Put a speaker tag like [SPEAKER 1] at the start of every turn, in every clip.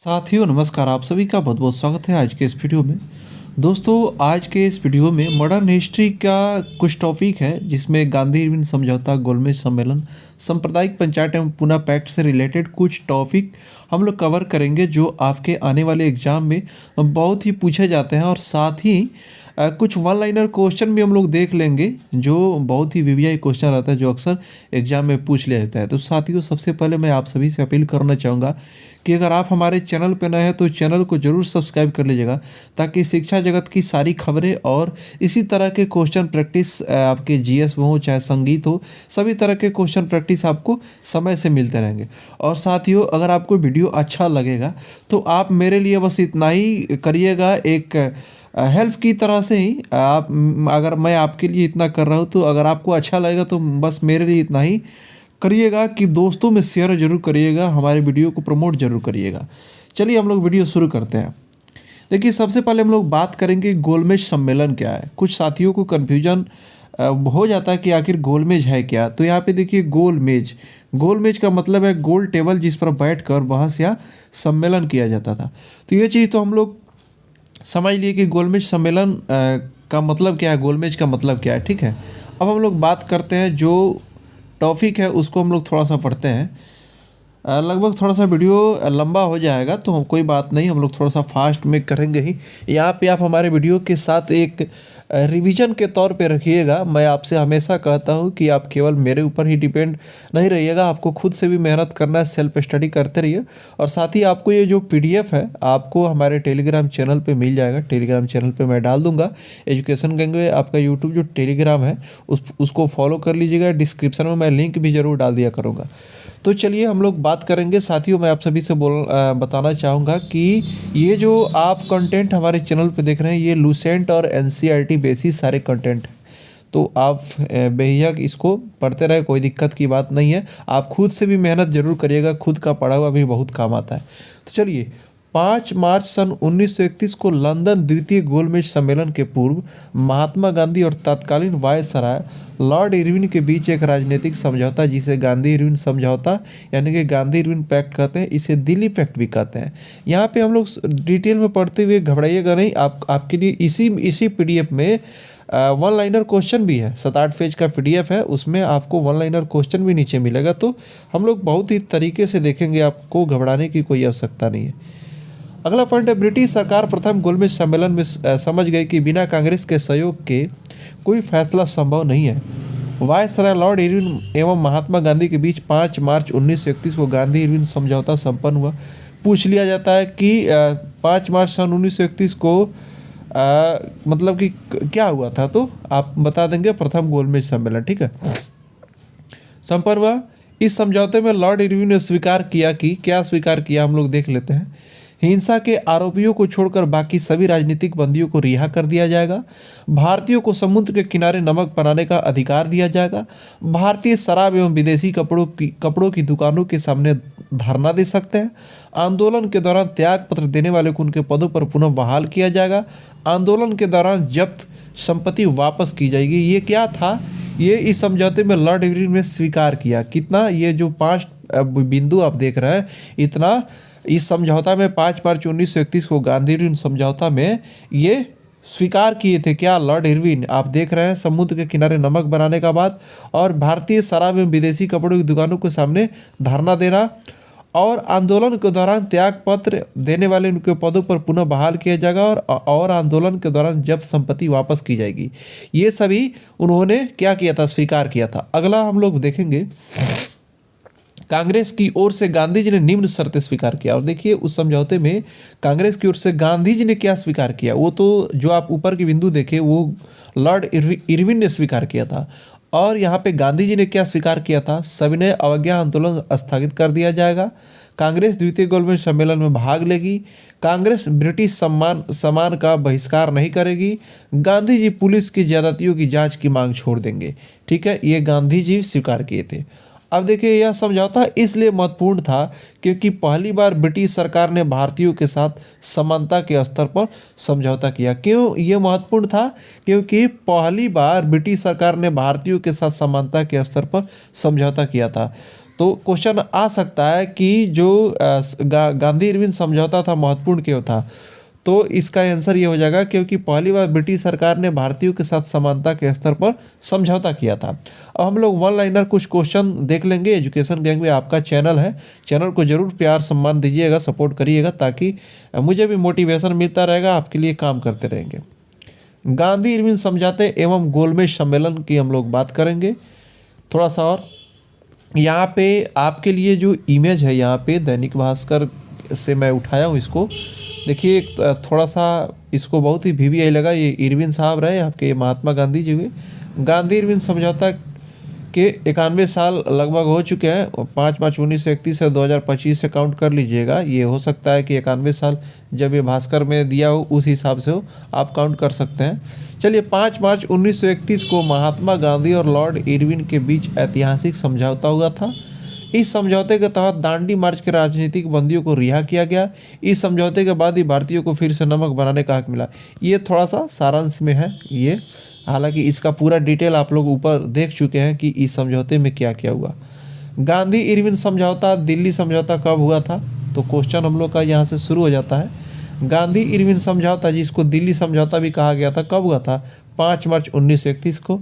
[SPEAKER 1] साथियों नमस्कार, आप सभी का बहुत बहुत स्वागत है आज के इस वीडियो में। दोस्तों आज के इस वीडियो में मॉडर्न हिस्ट्री का कुछ टॉपिक है जिसमें गांधी इरविन समझौता, गोलमेज सम्मेलन, सांप्रदायिक पंचायत एवं पुना पैक्ट से रिलेटेड कुछ टॉपिक हम लोग कवर करेंगे जो आपके आने वाले एग्जाम में बहुत ही पूछे जाते हैं। और साथ ही कुछ वन लाइनर क्वेश्चन भी हम लोग देख लेंगे जो बहुत ही वीवीआई क्वेश्चन रहता है जो अक्सर एग्जाम में पूछ लिया जाता है। तो साथियों सबसे पहले मैं आप सभी से अपील करना चाहूँगा कि अगर आप हमारे चैनल पर नए हैं तो चैनल को जरूर सब्सक्राइब कर लीजिएगा ताकि शिक्षा जगत की सारी खबरें और इसी तरह के क्वेश्चन प्रैक्टिस आपके जीएस में हो चाहे संगीत हो, सभी तरह के क्वेश्चन प्रैक्टिस आपको समय से मिलते रहेंगे। और साथियों अगर आपको वीडियो अच्छा लगेगा तो आप मेरे लिए बस इतना ही करिएगा, एक हेल्प की तरह से ही आप, अगर मैं आपके लिए इतना कर रहा हूँ तो अगर आपको अच्छा लगेगा तो बस मेरे लिए इतना ही करिएगा कि दोस्तों में शेयर जरूर करिएगा, हमारे वीडियो को प्रमोट जरूर करिएगा। चलिए हम लोग वीडियो शुरू करते हैं। देखिए सबसे पहले हम लोग बात करेंगे गोलमेज सम्मेलन क्या है। कुछ साथियों को कन्फ्यूजन हो जाता है कि आखिर गोलमेज है क्या। तो यहाँ पे देखिए गोलमेज का मतलब है गोल टेबल जिस पर बैठकर बहस या सम्मेलन किया जाता था। तो ये चीज़ तो हम लोग समझ लिए कि गोलमेज सम्मेलन का मतलब क्या है, गोलमेज का मतलब क्या है। ठीक है, अब हम लोग बात करते हैं जो टॉपिक है उसको हम लोग थोड़ा सा पढ़ते हैं। लगभग थोड़ा सा वीडियो लंबा हो जाएगा तो हम कोई बात नहीं, हम लोग थोड़ा सा फास्ट में करेंगे ही। यहाँ पे आप हमारे वीडियो के साथ एक रिवीजन के तौर पे रखिएगा। मैं आपसे हमेशा कहता हूँ कि आप केवल मेरे ऊपर ही डिपेंड नहीं रहिएगा, आपको खुद से भी मेहनत करना है, सेल्फ स्टडी करते रहिए। और साथ ही आपको ये जो पीडीएफ है आपको हमारे टेलीग्राम चैनल पे मिल जाएगा। टेलीग्राम चैनल पे मैं डाल दूंगा एजुकेशन गंगे। आपका यूट्यूब जो टेलीग्राम है उसको फॉलो कर लीजिएगा, डिस्क्रिप्शन में मैं लिंक भी ज़रूर डाल दिया करूँगा। तो चलिए हम लोग बात करेंगे। साथियों मैं आप सभी से बताना चाहूँगा कि ये जो आप कंटेंट हमारे चैनल पे देख रहे हैं ये लूसेंट और एनसीईआरटी बेसिस सारे कंटेंट हैं। तो आप बेहिचक इसको पढ़ते रहे, कोई दिक्कत की बात नहीं है। आप खुद से भी मेहनत जरूर करिएगा, खुद का पढ़ा हुआ भी बहुत काम आता है। तो चलिए 5 मार्च सन 1931 को लंदन द्वितीय गोलमेज सम्मेलन के पूर्व महात्मा गांधी और तत्कालीन वायसराय लॉर्ड इरविन के बीच एक राजनीतिक समझौता जिसे गांधी इरविन समझौता यानी कि गांधी इरविन पैक्ट कहते हैं, इसे दिल्ली पैक्ट भी कहते हैं। यहाँ पे हम लोग डिटेल में पढ़ते हुए घबराइएगा नहीं। आपके लिए इसी पीडीएफ में वन लाइनर क्वेश्चन भी है। 7-8 पेज का पीडीएफ है, उसमें आपको वन लाइनर क्वेश्चन भी नीचे मिलेगा। तो हम लोग बहुत ही तरीके से देखेंगे, आपको घबराने की कोई आवश्यकता नहीं है। अगला पॉइंट है ब्रिटिश सरकार प्रथम गोलमेज सम्मेलन में समझ गई कि बिना कांग्रेस के सहयोग के कोई फैसला संभव नहीं है। वायसराय लॉर्ड इरविन एवं महात्मा गांधी के बीच 5 मार्च 1931 को गांधी इरविन समझौता संपन्न हुआ। पूछ लिया जाता है कि 5 मार्च सन 1931 को मतलब कि क्या हुआ था, तो आप बता देंगे प्रथम गोलमेज सम्मेलन। ठीक है, संपन्न हुआ। इस समझौते में लॉर्ड इरविन ने स्वीकार किया कि क्या स्वीकार किया हम लोग देख लेते हैं। हिंसा के आरोपियों को छोड़कर बाकी सभी राजनीतिक बंदियों को रिहा कर दिया जाएगा। भारतीयों को समुद्र के किनारे नमक बनाने का अधिकार दिया जाएगा। भारतीय शराब एवं विदेशी कपड़ों की दुकानों के सामने धरना दे सकते हैं। आंदोलन के दौरान त्याग पत्र देने वाले को उनके पदों पर पुनः बहाल किया जाएगा। आंदोलन के दौरान जब्त संपत्ति वापस की जाएगी। ये क्या था, ये इस समझौते में लॉर्ड इरविन ने स्वीकार किया। कितना, ये जो 5 बिंदु आप देख रहे हैं, इतना इस समझौता में 5 मार्च 1931 को गांधी इरविन समझौता में ये स्वीकार किए थे। क्या, लॉर्ड इरविन। आप देख रहे हैं समुद्र के किनारे नमक बनाने का बात, और भारतीय शराब एवं विदेशी कपड़ों की दुकानों के सामने धरना देना, और आंदोलन के दौरान त्याग पत्र देने वाले उनके पदों पर पुनः बहाल किया जाएगा, और आंदोलन के दौरान जब्त संपत्ति वापस की जाएगी। ये सभी उन्होंने क्या किया था, स्वीकार किया था। अगला हम लोग देखेंगे कांग्रेस की ओर से गांधी जी ने निम्न शर्तें स्वीकार किया। और देखिए उस समझौते में कांग्रेस की ओर से गांधी जी ने क्या स्वीकार किया, वो तो जो आप ऊपर के बिंदु देखे वो लॉर्ड इरविन ने स्वीकार किया था। और यहाँ पे गांधी जी ने क्या स्वीकार किया था, सविनय अवज्ञा आंदोलन स्थगित कर दिया जाएगा। कांग्रेस द्वितीय गोलमेज सम्मेलन में भाग लेगी। कांग्रेस ब्रिटिश सामान का बहिष्कार नहीं करेगी। गांधी जी पुलिस की ज्यादतियों की जांच की मांग छोड़ देंगे। ठीक है, ये गांधी जी स्वीकार किए थे। अब देखिए यह समझौता इसलिए महत्वपूर्ण था क्योंकि पहली बार ब्रिटिश सरकार ने भारतीयों के साथ समानता के स्तर पर समझौता किया। क्यों ये महत्वपूर्ण था, क्योंकि पहली बार ब्रिटिश सरकार ने भारतीयों के साथ समानता के स्तर पर समझौता किया था। तो क्वेश्चन आ सकता है कि जो गांधी इरविन समझौता था महत्वपूर्ण क्यों था। तो इसका आंसर ये हो जाएगा क्योंकि पहली बार ब्रिटिश सरकार ने भारतीयों के साथ समानता के स्तर पर समझौता किया था। अब हम लोग वन लाइनर कुछ क्वेश्चन देख लेंगे। एजुकेशन गैंग में आपका चैनल है, चैनल को जरूर प्यार सम्मान दीजिएगा, सपोर्ट करिएगा, ताकि मुझे भी मोटिवेशन मिलता रहेगा, आपके लिए काम करते रहेंगे। गांधी इरविन समझौते एवं गोलमेज सम्मेलन की हम लोग बात करेंगे थोड़ा सा। और यहाँ पे आपके लिए जो इमेज है, यहाँ पे दैनिक भास्कर से मैं उठाया हूँ इसको, देखिए थोड़ा सा इसको बहुत ही वीवीआई लगा। ये इरविन साहब रहे आपके, ये महात्मा गांधी जी हुए। गांधी इरविन समझौता के 91 साल लगभग हो चुके हैं। 5 मार्च 1931 से 2025 से काउंट कर लीजिएगा। ये हो सकता है कि 91 साल जब ये भास्कर में दिया हो उस हिसाब से हो, आप काउंट कर सकते हैं। चलिए, 5 मार्च 1931 को महात्मा गांधी और लॉर्ड इरविन के बीच ऐतिहासिक समझौता हुआ था। इस समझौते के तहत दांडी मार्च के राजनीतिक बंदियों को रिहा किया गया। इस समझौते के बाद ही भारतीयों को फिर से नमक बनाने का हक मिला। ये थोड़ा सा सारांश में है ये, हालांकि इसका पूरा डिटेल आप लोग ऊपर देख चुके हैं कि इस समझौते में क्या क्या हुआ। गांधी इरविन समझौता, दिल्ली समझौता कब हुआ था, तो क्वेश्चन हम लोग का यहाँ से शुरू हो जाता है। गांधी इरविन समझौता, जिसको दिल्ली समझौता भी कहा गया था, कब हुआ था? 5 मार्च 1931 को।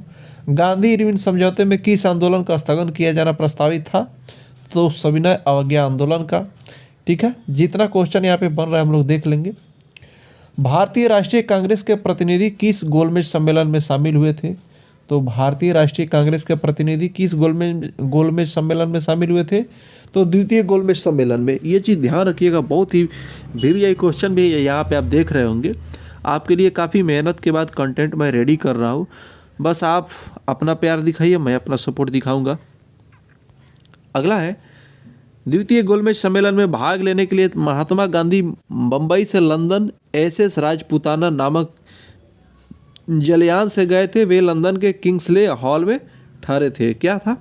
[SPEAKER 1] गांधी इरविन समझौते में किस आंदोलन का स्थगन किया जाना प्रस्तावित था? तो सविनय अवज्ञा आंदोलन का। ठीक है, जितना क्वेश्चन यहाँ पे बन रहा है हम लोग देख लेंगे। भारतीय राष्ट्रीय कांग्रेस के प्रतिनिधि किस गोलमेज सम्मेलन में शामिल हुए थे? तो भारतीय राष्ट्रीय कांग्रेस के प्रतिनिधि किस गोलमेज सम्मेलन में शामिल हुए थे? तो द्वितीय गोलमेज सम्मेलन में। ये चीज़ ध्यान रखिएगा, बहुत ही वीवीआई क्वेश्चन भी यहाँ पे आप देख रहे होंगे। आपके लिए काफ़ी मेहनत के बाद कंटेंट मैं रेडी कर रहा हूँ, बस आप अपना प्यार दिखाइए, मैं अपना सपोर्ट दिखाऊंगा। अगला है, द्वितीय गोलमेज सम्मेलन में भाग लेने के लिए महात्मा गांधी बम्बई से लंदन एसएस राजपूताना नामक जलयान से गए थे। वे लंदन के किंग्सले हॉल में ठहरे थे। क्या था?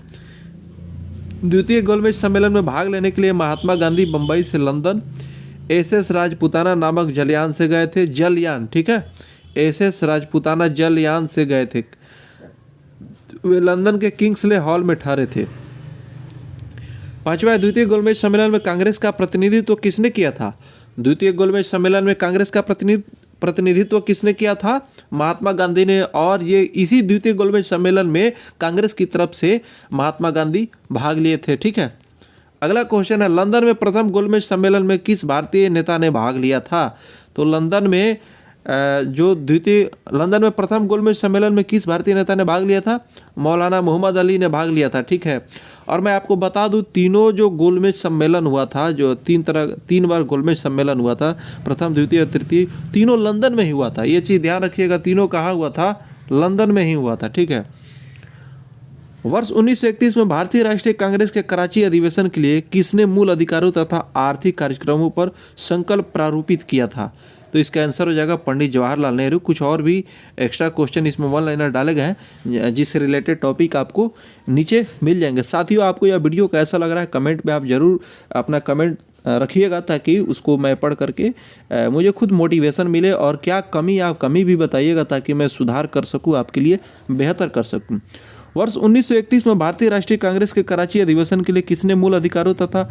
[SPEAKER 1] द्वितीय गोलमेज सम्मेलन में भाग लेने के लिए महात्मा गांधी बम्बई से लंदन एसएस राजपूताना नामक जलयान से गए थे। जलयान, ठीक है, एसएस राजपूताना जलयान से गए थे। वे लंदन के किंग्सले हॉल में ठहरे थे। पांचवा, द्वितीय गोलमेज सम्मेलन में कांग्रेस का प्रतिनिधित्व किसने किया था? द्वितीय गोलमेज सम्मेलन में कांग्रेस का प्रतिनिधित्व किसने किया था? महात्मा गांधी ने। और ये इसी द्वितीय गोलमेज सम्मेलन में कांग्रेस की तरफ से महात्मा गांधी भाग लिए थे। ठीक है, अगला क्वेश्चन है, लंदन में प्रथम गोलमेज सम्मेलन में किस भारतीय नेता ने भाग लिया था? तो लंदन में लंदन में प्रथम गोलमेज सम्मेलन में किस भारतीय नेता ने भाग लिया था? मौलाना मोहम्मद अली ने भाग लिया था। ठीक है, और मैं आपको बता दूं, तीनों जो गोलमेज सम्मेलन हुआ था, जो तीन बार गोलमेज सम्मेलन हुआ था, प्रथम, द्वितीय और तृतीय, तीनों लंदन में ही हुआ था। ये चीज़ ध्यान रखिएगा, तीनों कहाँ हुआ था? लंदन में ही हुआ था। ठीक है, वर्ष 1931 में भारतीय राष्ट्रीय कांग्रेस के कराची अधिवेशन के लिए किसने मूल अधिकारों तथा आर्थिक कार्यक्रमों पर संकल्प प्रारूपित किया था? तो इसका आंसर हो जाएगा पंडित जवाहरलाल नेहरू। कुछ और भी एक्स्ट्रा क्वेश्चन इसमें वन लाइनर डाले गए हैं, जिससे रिलेटेड टॉपिक आपको नीचे मिल जाएंगे। साथियों, आपको यह वीडियो कैसा लग रहा है कमेंट में आप ज़रूर अपना कमेंट रखिएगा, ताकि उसको मैं पढ़ करके मुझे खुद मोटिवेशन मिले, और क्या कमी भी बताइएगा, ताकि मैं सुधार कर सकूँ, आपके लिए बेहतर कर सकूँ। वर्ष 1931 में भारतीय राष्ट्रीय कांग्रेस के कराची अधिवेशन के लिए किसने मूल अधिकारों तथा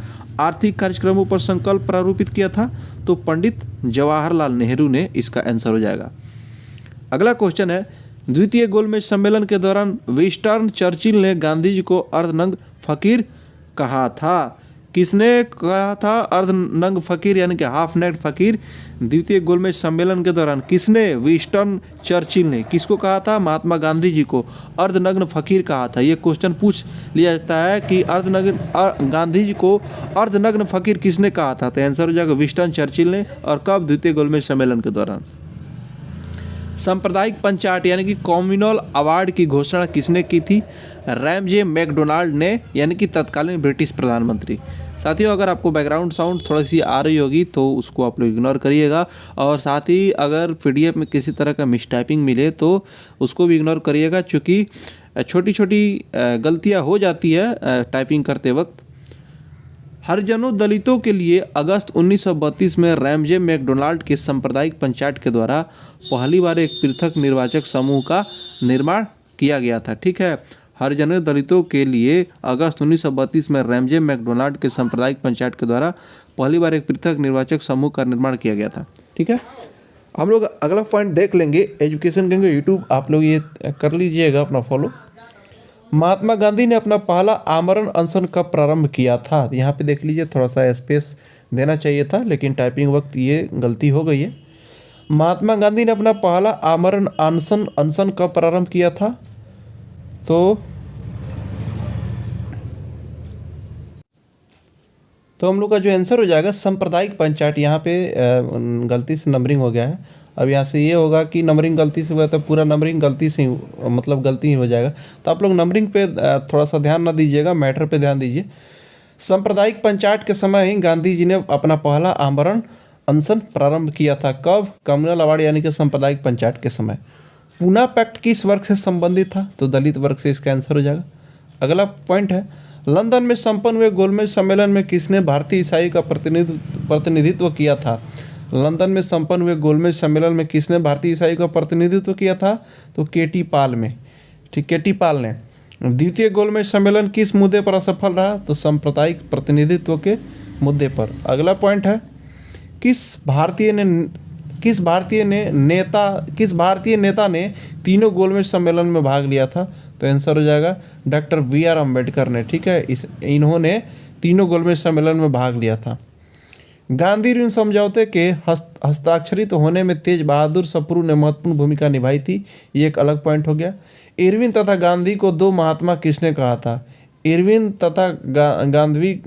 [SPEAKER 1] आर्थिक कार्यक्रमों पर संकल्प प्रारूपित किया था? तो पंडित जवाहरलाल नेहरू ने इसका आंसर हो जाएगा। अगला क्वेश्चन है, द्वितीय गोलमेज सम्मेलन के दौरान विंस्टन चर्चिल ने गांधी जी को अर्धनग्न फकीर कहा था। किसने कहा था अर्धनग्न फकीर, यानी कि हाफ नेक्ड फकीर? द्वितीय गोलमेज सम्मेलन के दौरान किसने? विंस्टन चर्चिल ने। किसको कहा था? महात्मा गांधी जी को अर्धनग्न फकीर कहा था। ये क्वेश्चन पूछ लिया जाता है कि गांधी जी को अर्धनग्न फकीर किसने कहा था? तो आंसर हो जाएगा विंस्टन चर्चिल ने। और कब? द्वितीय गोलमेज सम्मेलन के दौरान। सांप्रदायिक पंचायत यानी कि कम्युनल अवार्ड की घोषणा किसने की थी? रैमजे मैकडोनाल्ड ने, यानी कि तत्कालीन ब्रिटिश प्रधानमंत्री। साथियों, अगर आपको बैकग्राउंड साउंड थोड़ी सी आ रही होगी तो उसको आप लोग इग्नोर करिएगा, और साथ ही अगर पीडीएफ में किसी तरह का मिसटाइपिंग मिले तो उसको भी इग्नोर करिएगा, क्योंकि छोटी छोटी गलतियां हो जाती है टाइपिंग करते वक्त। हरिजनों दलितों के लिए अगस्त 1932 में रैमजे मैकडोनाल्ड के सांप्रदायिक पंचायत के द्वारा पहली बार एक पृथक निर्वाचक समूह का निर्माण किया गया था। ठीक है, हरिजनों दलितों के लिए अगस्त 1932 में रैमजे मैकडोनाल्ड के सांप्रदायिक पंचायत के द्वारा पहली बार एक पृथक निर्वाचक समूह का निर्माण किया गया था। ठीक है, हम लोग अगला पॉइंट देख लेंगे एजुकेशन के यूट्यूब आप लोग ये कर लीजिएगा अपना फॉलो। महात्मा गांधी ने अपना पहला आमरण अनशन कब प्रारंभ किया था? यहाँ पे देख लीजिए, थोड़ा सा स्पेस देना चाहिए था लेकिन टाइपिंग वक्त ये गलती हो गई है। महात्मा गांधी ने अपना पहला आमरण अनशन कब प्रारंभ किया था? तो हम लोग का जो आंसर हो जाएगा सांप्रदायिक पंचायत। यहाँ पे गलती से नंबरिंग हो गया है। अब यहाँ से ये होगा कि नंबरिंग गलती से हुआ तो पूरा नंबरिंग गलती से ही मतलब गलती ही हो जाएगा। तो आप लोग नंबरिंग पे थोड़ा सा ध्यान ना दीजिएगा, मैटर पे ध्यान दीजिए। सांप्रदायिक पंचायत के समय ही गांधी जी ने अपना पहला आमरण अनशन प्रारंभ किया था। कब? कम्युनल अवार्ड यानी कि सांप्रदायिक पंचायत के समय। पूना पैक्ट किस वर्ग से संबंधित था? तो दलित वर्ग से इसका आंसर हो जाएगा। अगला पॉइंट है, लंदन में संपन्न हुए गोलमेज सम्मेलन में किसने भारतीय ईसाई का प्रतिनिधित्व किया था? लंदन में संपन्न हुए गोलमेज सम्मेलन में किसने भारतीय ईसाई का प्रतिनिधित्व किया था? तो केटी पाल में। ठीक, केटी पाल ने। द्वितीय गोलमेज सम्मेलन किस मुद्दे पर असफल रहा? तो सांप्रदायिक प्रतिनिधित्व के मुद्दे पर। अगला पॉइंट है, किस भारतीय नेता ने तीनों गोलमेज सम्मेलन में भाग लिया था? तो आंसर हो जाएगा डॉक्टर बी.आर. अम्बेडकर ने। ठीक है, इन्होंने तीनों गोलमेज सम्मेलन में भाग लिया था। गांधी ऋण समझौते के हस्ताक्षरित होने में तेज बहादुर सप्रू ने महत्वपूर्ण भूमिका निभाई थी। ये एक अलग पॉइंट हो गया। इरविन तथा गांधी को दो महात्मा किसने कहा था? इरविन तथा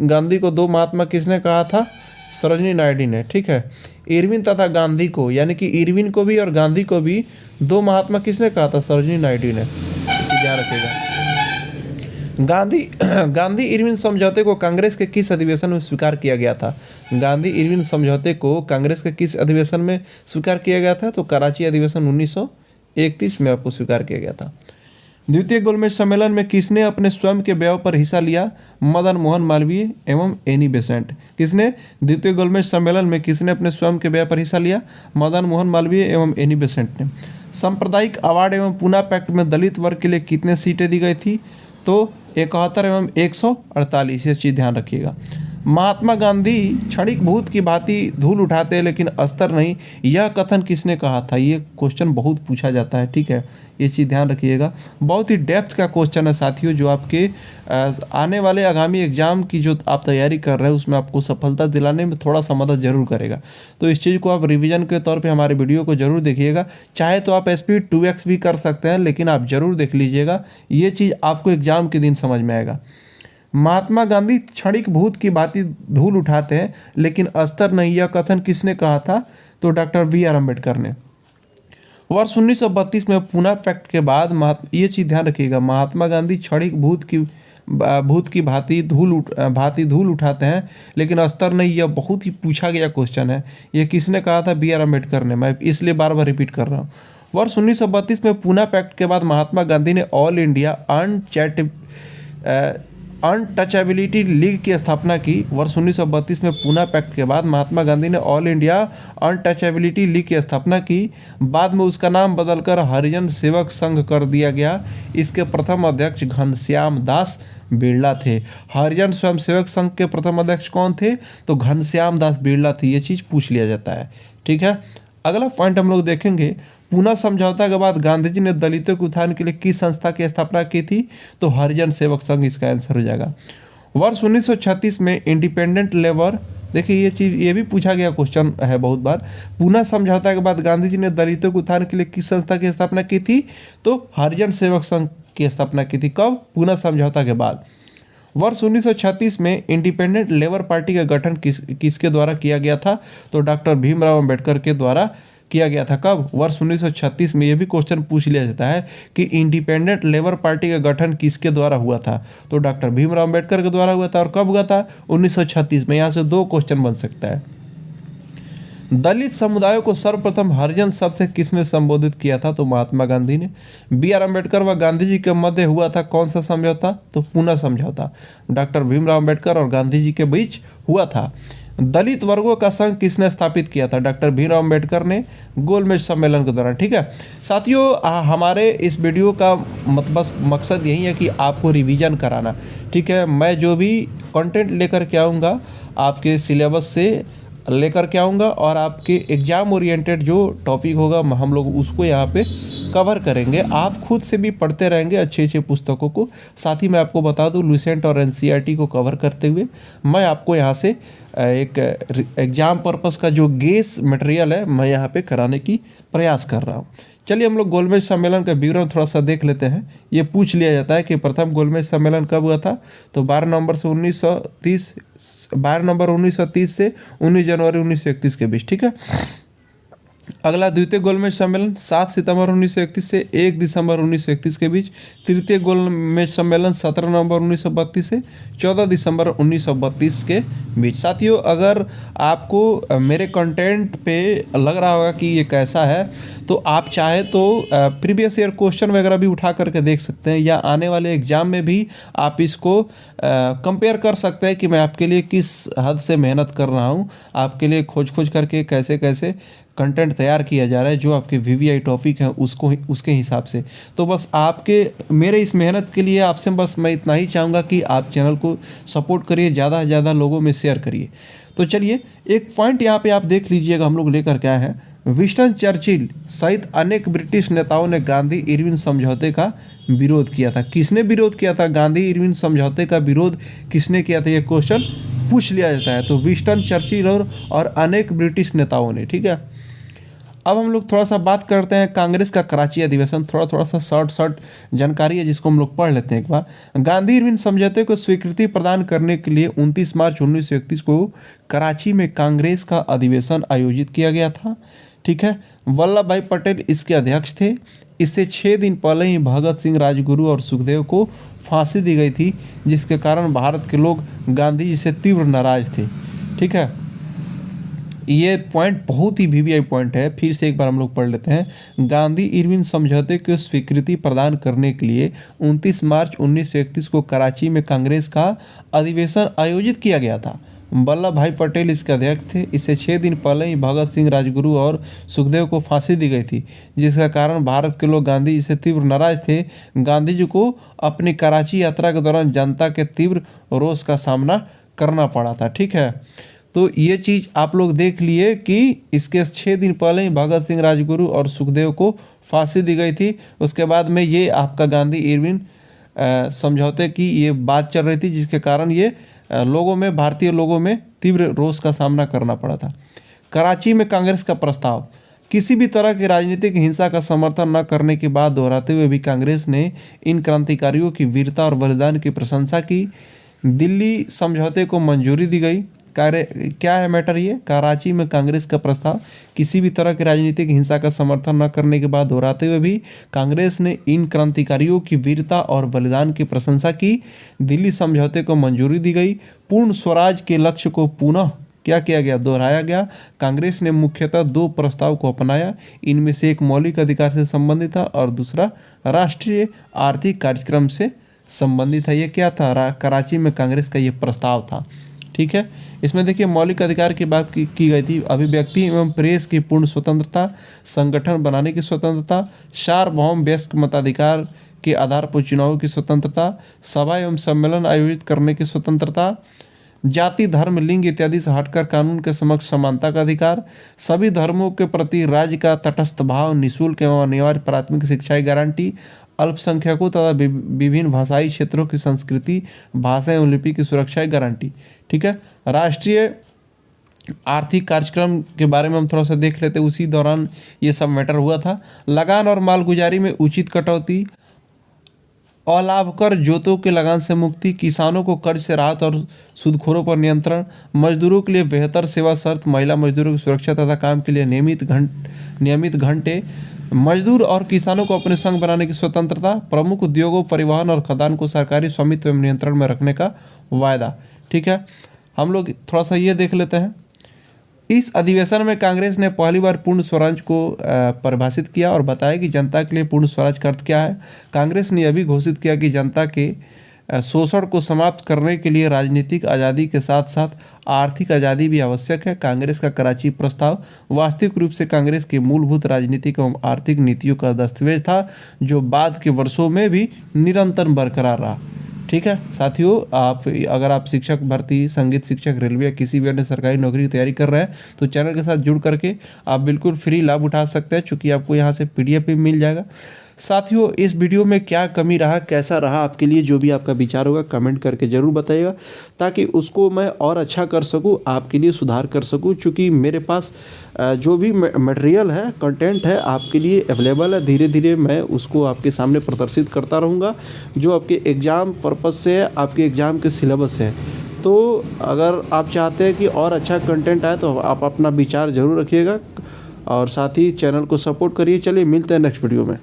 [SPEAKER 1] गांधी को दो महात्मा किसने कहा था? सरोजिनी नायडू ने। ठीक है, इरविन तथा गांधी को यानी कि इरविन को भी और गांधी को भी दो महात्मा किसने कहा था? सरोजिनी नायडू ने। ध्यान रखिएगा। गांधी इरविन समझौते को कांग्रेस के किस अधिवेशन में स्वीकार किया गया था? गांधी इरविन समझौते को कांग्रेस के किस अधिवेशन में स्वीकार किया गया था? तो कराची अधिवेशन 1931 में आपको स्वीकार किया गया था। द्वितीय गोलमेज सम्मेलन में किसने अपने स्वयं के व्यय पर हिस्सा लिया? मदन मोहन मालवीय एवं एनी बेसेंट। किसने? द्वितीय गोलमेज सम्मेलन में किसने अपने स्वयं के व्यय पर हिस्सा लिया? मदन मोहन मालवीय एवं एनी बेसेंट ने। सांप्रदायिक अवार्ड एवं पूना पैक्ट में दलित वर्ग के लिए कितने सीटें दी गई थी? तो 71 एवं 148। ये चीज़ ध्यान रखिएगा। महात्मा गांधी क्षणिक भूत की भांति धूल उठाते हैं लेकिन अस्तर नहीं, यह कथन किसने कहा था? ये क्वेश्चन बहुत पूछा जाता है। ठीक है, ये चीज़ ध्यान रखिएगा। बहुत ही डेप्थ का क्वेश्चन है साथियों, जो आपके आने वाले आगामी एग्जाम की जो आप तैयारी कर रहे हैं उसमें आपको सफलता दिलाने में थोड़ा सा मदद जरूर करेगा। तो इस चीज़ को आप रिवीजन के तौर पे हमारे वीडियो को जरूर देखिएगा। चाहे तो आप स्पीड 2x भी कर सकते हैं, लेकिन आप जरूर देख लीजिएगा, ये चीज़ आपको एग्जाम के दिन समझ में आएगा। महात्मा गांधी क्षणिक भूत की भांति धूल उठाते हैं लेकिन अस्तर नहीं, यह कथन किसने कहा था? तो डॉक्टर बी.आर. अम्बेडकर ने। वर्ष 1932 में पूना पैक्ट के बाद ये चीज़ ध्यान रखिएगा, महात्मा गांधी क्षणिक भूत की भांति धूल उठाते हैं लेकिन अस्तर नहीं, यह बहुत ही पूछा गया क्वेश्चन है। यह किसने कहा था? बी.आर. अम्बेडकर ने। मैं इसलिए बार बार रिपीट कर रहा हूँ। वर्ष 1932 में पूना पैक्ट के बाद महात्मा गांधी ने ऑल इंडिया अनटचेबिलिटी लीग की स्थापना की। वर्ष 1932 में पूना पैक्ट के बाद महात्मा गांधी ने ऑल इंडिया अनटचेबिलिटी लीग की स्थापना की। बाद में उसका नाम बदलकर हरिजन सेवक संघ कर दिया गया। इसके प्रथम अध्यक्ष घनश्याम दास बिरला थे। हरिजन स्वयं सेवक संघ के प्रथम अध्यक्ष कौन थे? तो घनश्याम दास बिरला थे। ये चीज़ पूछ लिया जाता है। ठीक है, अगला पॉइंट हम लोग देखेंगे, पूना समझौता के बाद गांधी जी ने दलितों के उत्थान के लिए किस संस्था की स्थापना की थी? तो हरिजन सेवक संघ इसका आंसर हो जाएगा। वर्ष 1936 में इंडिपेंडेंट लेबर, देखिए ये चीज़ ये भी पूछा गया क्वेश्चन है बहुत बार। पूना समझौता के बाद गांधी जी ने दलितों के उत्थान के लिए किस संस्था की स्थापना की थी? तो हरिजन सेवक संघ की स्थापना की थी। कब? पूना समझौता के बाद। वर्ष 1936 में इंडिपेंडेंट लेबर पार्टी का गठन किसके द्वारा किया गया था? तो डॉक्टर भीमराव अंबेडकर के द्वारा किया गया था। कब? वर्ष 1936 में। यह भी क्वेश्चन पूछ लिया जाता है कि इंडिपेंडेंट लेबर पार्टी का गठन किसके द्वारा हुआ था? तो डॉक्टर भीमराव अंबेडकर के द्वारा हुआ था। और कब हुआ था? 1936 में। यहाँ से दो क्वेश्चन बन सकता है। दलित समुदायों को सर्वप्रथम हरिजन शब्द से किसने संबोधित किया था? तो महात्मा गांधी ने। बी.आर. अम्बेडकर व गांधी जी के मध्य हुआ था कौन सा समझौता? तो पूना समझौता। डॉक्टर भीमराव अम्बेडकर और गांधी जी के बीच हुआ था। दलित वर्गों का संघ किसने स्थापित किया था? डॉक्टर भीमराव अम्बेडकर ने गोलमेज सम्मेलन के दौरान। ठीक है साथियों, हमारे इस वीडियो का बस मकसद यही है कि आपको रिवीजन कराना। ठीक है, मैं जो भी कंटेंट लेकर के आऊँगा आपके सिलेबस से लेकर के आऊँगा और आपके एग्ज़ाम ओरिएंटेड जो टॉपिक होगा हम लोग उसको यहाँ पे कवर करेंगे। आप खुद से भी पढ़ते रहेंगे अच्छे अच्छे पुस्तकों को। साथ ही मैं आपको बता दूं लुसेंट और एनसीईआरटी को कवर करते हुए मैं आपको यहाँ से एक एग्ज़ाम पर्पस का जो गेस मटेरियल है मैं यहाँ पे कराने की प्रयास कर रहा हूँ। चलिए हम लोग गोलमेज सम्मेलन का विवरण थोड़ा सा देख लेते हैं। ये पूछ लिया जाता है कि प्रथम गोलमेज सम्मेलन कब हुआ था, तो 12 नवंबर 1930 से 19 जनवरी 1931 के बीच। ठीक है, अगला द्वितीय गोलमेज सम्मेलन 7 सितंबर 1931 से 1 दिसंबर 1931 के बीच। तृतीय गोलमेज सम्मेलन 17 नवंबर 1932 से 14 दिसंबर 1932 के बीच। साथियों, अगर आपको मेरे कंटेंट पे लग रहा होगा कि ये कैसा है तो आप चाहे तो प्रीवियस ईयर क्वेश्चन वगैरह भी उठा करके देख सकते हैं या आने वाले एग्जाम में भी आप इसको कंपेयर कर सकते हैं कि मैं आपके लिए किस हद से मेहनत कर रहा हूँ, आपके लिए खोज करके कैसे कैसे कंटेंट तैयार किया जा रहा है जो आपके वीवीआई टॉपिक हैं उसको उसके हिसाब से। तो बस आपके मेरे इस मेहनत के लिए आपसे बस मैं इतना ही चाहूँगा कि आप चैनल को सपोर्ट करिए, ज़्यादा से ज़्यादा लोगों में शेयर करिए। तो चलिए एक पॉइंट यहाँ पे आप देख लीजिएगा, हम लोग लेकर क्या है। विंस्टन चर्चिल सहित अनेक ब्रिटिश नेताओं ने गांधी इरविन समझौते का विरोध किया था। किसने विरोध किया था? गांधी इरविन समझौते का विरोध किसने किया था? ये क्वेश्चन पूछ लिया जाता है। तो विंस्टन चर्चिल और अनेक ब्रिटिश नेताओं ने। ठीक है, अब हम लोग थोड़ा सा बात करते हैं कांग्रेस का कराची अधिवेशन। थोड़ा सा शॉर्ट जानकारी है जिसको हम लोग पढ़ लेते हैं एक बार। गांधी इरविन समझौते को स्वीकृति प्रदान करने के लिए 29 मार्च 1931 को कराची में कांग्रेस का अधिवेशन आयोजित किया गया था। ठीक है, वल्लभ भाई पटेल इसके अध्यक्ष थे। इससे 6 दिन पहले ही भगत सिंह, राजगुरु और सुखदेव को फांसी दी गई थी, जिसके कारण भारत के लोग गांधी जी से तीव्र नाराज थे। ठीक है, ये पॉइंट बहुत ही वीवीआई पॉइंट है। फिर से एक बार हम लोग पढ़ लेते हैं। गांधी इरविन समझौते को स्वीकृति प्रदान करने के लिए 29 मार्च 1931 को कराची में कांग्रेस का अधिवेशन आयोजित किया गया था। वल्लभ भाई पटेल इसके अध्यक्ष थे। इससे 6 दिन पहले ही भगत सिंह, राजगुरु और सुखदेव को फांसी दी गई थी, जिसका कारण भारत के लोग गांधी जी से तीव्र नाराज थे। गांधी जी को अपनी कराची यात्रा के दौरान जनता के तीव्र रोष का सामना करना पड़ा था। ठीक है, तो ये चीज़ आप लोग देख लिए कि इसके 6 दिन पहले ही भगत सिंह, राजगुरु और सुखदेव को फांसी दी गई थी। उसके बाद में ये आपका गांधी इरविन समझौते की ये बात चल रही थी, जिसके कारण ये लोगों में, भारतीय लोगों में तीव्र रोष का सामना करना पड़ा था। कराची में कांग्रेस का प्रस्ताव। किसी भी तरह की राजनीतिक हिंसा का समर्थन न करने की बात दोहराते हुए भी कांग्रेस ने इन क्रांतिकारियों की वीरता और बलिदान की प्रशंसा की। दिल्ली समझौते को मंजूरी दी गई। क्या है मैटर? ये कराची में कांग्रेस का प्रस्ताव। किसी भी तरह की राजनीतिक हिंसा का समर्थन न करने के बाद दोहराते हुए भी कांग्रेस ने इन क्रांतिकारियों की वीरता और बलिदान की प्रशंसा की। दिल्ली समझौते को मंजूरी दी गई। पूर्ण स्वराज के लक्ष्य को पुनः क्या किया गया? दोहराया गया। कांग्रेस ने मुख्यतः 2 प्रस्ताव को अपनाया। इनमें से एक मौलिक अधिकार से संबंधित था और दूसरा राष्ट्रीय आर्थिक कार्यक्रम से संबंधित है। ये क्या था? कराची में कांग्रेस का ये प्रस्ताव था। ठीक है, इसमें देखिए मौलिक अधिकार की बात की गई थी। अभिव्यक्ति एवं प्रेस की पूर्ण स्वतंत्रता, संगठन बनाने की स्वतंत्रता, सार्वभौम वयस्क मताधिकार के आधार पर चुनाव की स्वतंत्रता, सभा एवं सम्मेलन आयोजित करने की स्वतंत्रता, जाति, धर्म, लिंग इत्यादि से हटकर कानून के समक्ष समानता का अधिकार, सभी धर्मों के प्रति राज्य का तटस्थ भाव, निःशुल्क एवं अनिवार्य प्राथमिक शिक्षा की गारंटी, अल्पसंख्यकों तथा विभिन्न भाषाई क्षेत्रों की संस्कृति, भाषा एवं लिपि की सुरक्षा की गारंटी। ठीक है, राष्ट्रीय आर्थिक कार्यक्रम के बारे में हम थोड़ा सा देख लेते हैं। उसी दौरान ये सब मैटर हुआ था। लगान और मालगुजारी में उचित कटौती, अलाभकर जोतों के लगान से मुक्ति, किसानों को कर्ज से राहत और सूदखोरों पर नियंत्रण, मजदूरों के लिए बेहतर सेवा शर्त, महिला मजदूरों की सुरक्षा तथा काम के लिए नियमित घंटे, मजदूर और किसानों को अपने संघ बनाने की स्वतंत्रता, प्रमुख उद्योगों, परिवहन और खदान को सरकारी स्वामित्व एवं नियंत्रण में रखने का वायदा। ठीक है, हम लोग थोड़ा सा ये देख लेते हैं। इस अधिवेशन में कांग्रेस ने पहली बार पूर्ण स्वराज को परिभाषित किया और बताया कि जनता के लिए पूर्ण स्वराज का अर्थ क्या है। कांग्रेस ने यह भी घोषित किया कि जनता के शोषण को समाप्त करने के लिए राजनीतिक आज़ादी के साथ साथ आर्थिक आज़ादी भी आवश्यक है। कांग्रेस का कराची प्रस्ताव वास्तविक रूप से कांग्रेस के मूलभूत राजनीतिक एवं आर्थिक नीतियों का दस्तावेज था, जो बाद के वर्षों में भी निरंतर बरकरार रहा। ठीक है साथियों, अगर आप शिक्षक भर्ती, संगीत शिक्षक, रेलवे या किसी भी अन्य सरकारी नौकरी की तैयारी कर रहे हैं तो चैनल के साथ जुड़ करके आप बिल्कुल फ्री लाभ उठा सकते हैं, चूँकि आपको यहाँ से PDF भी मिल जाएगा। साथियों, इस वीडियो में क्या कमी रहा, कैसा रहा आपके लिए, जो भी आपका विचार होगा कमेंट करके ज़रूर बताइएगा, ताकि उसको मैं और अच्छा कर सकूं, आपके लिए सुधार कर सकूं। चूँकि मेरे पास जो भी मटेरियल है, कंटेंट है, आपके लिए अवेलेबल है। धीरे धीरे मैं उसको आपके सामने प्रदर्शित करता रहूँगा, जो आपके एग्ज़ाम पर्पज़ से है, आपके एग्ज़ाम के सिलेबस से है। तो अगर आप चाहते हैं कि और अच्छा कंटेंट आए तो आप अपना विचार ज़रूर रखिएगा और साथ ही चैनल को सपोर्ट करिए। चलिए मिलते हैं नेक्स्ट वीडियो में।